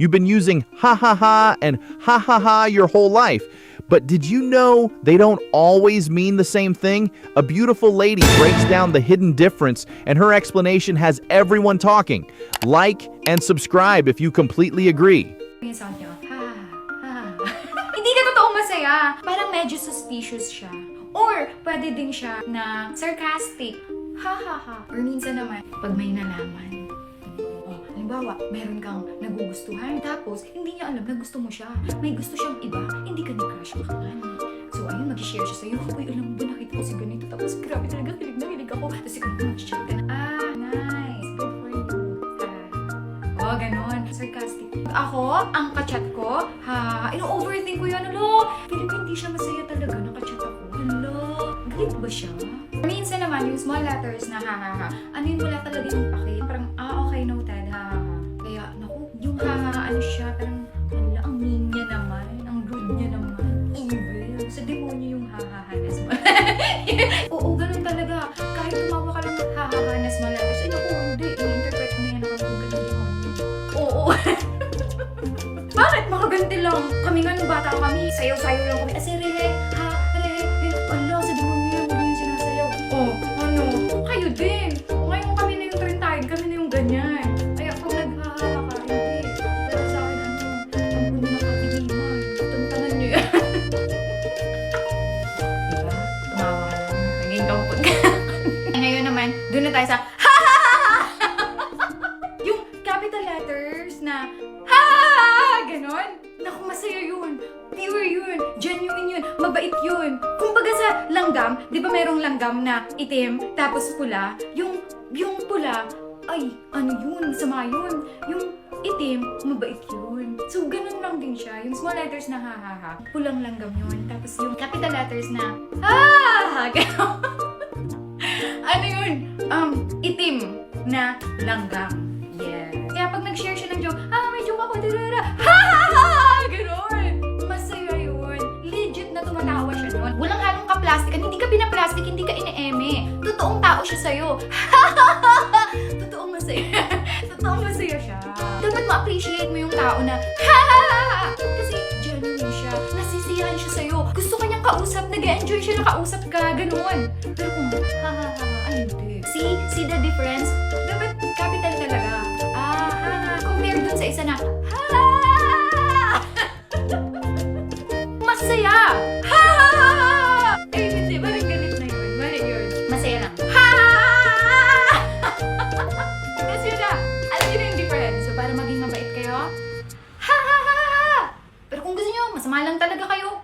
You've been using ha ha ha and ha ha ha your whole life. But did you know they don't always mean the same thing? A beautiful lady breaks down the hidden difference, and her explanation has everyone talking. Like and subscribe if you completely agree. Yung sound niyo, ha, ha. Hindi na totoong masaya. Parang medyo suspicious siya. Or, pwede din siya na sarcastic. Ha, ha, ha. Or minsan naman, pag may nalaman. Halimbawa, meron kang nagugustuhan, tapos hindi niya alam na gusto mo siya. May gusto siyang iba, hindi ka ni-crush ka man. So, ayun, mag-share siya sa'yo. Uy, alam mo ba, nakita ko si ganito. Tapos, grabe talaga, kilig na kilig ako. Tapos, ikaw naman, mag-share ka na. Ah, nice. Good for you. Oh, ganon. Sarcastic. Ako, ang kachat ko, ino-overthink ko yun. Alo, feeling ko hindi siya masaya talaga. Nakachat ako. Alo, galit ba siya? Minsan naman, yung small letters na ha. Ano yun, wala talaga yung pake. Parang, okay, noted, ha. Kaya, naku, yung ha, ano siya, parang, hala, ang mean niya naman. Ang rude niya naman. Evil. Sa demonyo yung ha na small. Oo, ganun talaga. Kahit tumawa ka lang ng ha na small letters, ay naku, hindi. I-interpret mo na yan ang ganun demonyo. Oo. Bakit? Makaganti lang. Kami nga nung bata kami, sayaw-sayaw lang kami. Asi, re, ha, re, ala, sa demonyo yan, yung sinasayaw. Oh, ano, kayo din. Ngayon kami na yung trendtime, kami na yung ganyan. Kaya kung naghahala ka, hindi. Pero sa akin, ang puno ng katiliman. Tuntanan nyo yan. Diba? Tumawa ka lang. Naging kaupag ka. Ngayon naman, doon na tayo sa yung capital letters na ganon. Naku, masaya yun. Pure yun. Genuine yun. Mabait yun. Kumbaga sa langgam, di ba merong langgam na itim, tapos pula? Yung pula, ay, ano yun? Sama yun. Yung itim, mabait yun. So, ganun lang din siya. Yung small letters na ha. Pulang langgam yun. Tapos yung capital letters na ganon. Ano yun? Itim na langgam. Yeah. Kaya pag nag-share siya ng joke, may joke ako, ganon. Masaya yun. Legit na tumatawa siya nun. Walang halong ka-plastikan, hindi ka pinaplastic, hindi ka ine-eme. Totoong tao siya sa'yo. Totoong masaya. Totoong masaya siya. Dapat ma-appreciate mo yung tao na, kasi genuine siya. Nasisiyahan siya sa'yo. Gusto ka niyang kausap, nag-enjoy siya na kausap ka, ganon. Pero kung, ay hindi. See the difference? Dapat capital talaga. Compare dun sa isa na, masaya! Eh, hindi. Parang galit na yun. Parang yun. Masaya lang. Tapos yun na. Alam yun yung difference. So, para maging mabait kayo, Pero kung gusto nyo, masama lang talaga kayo,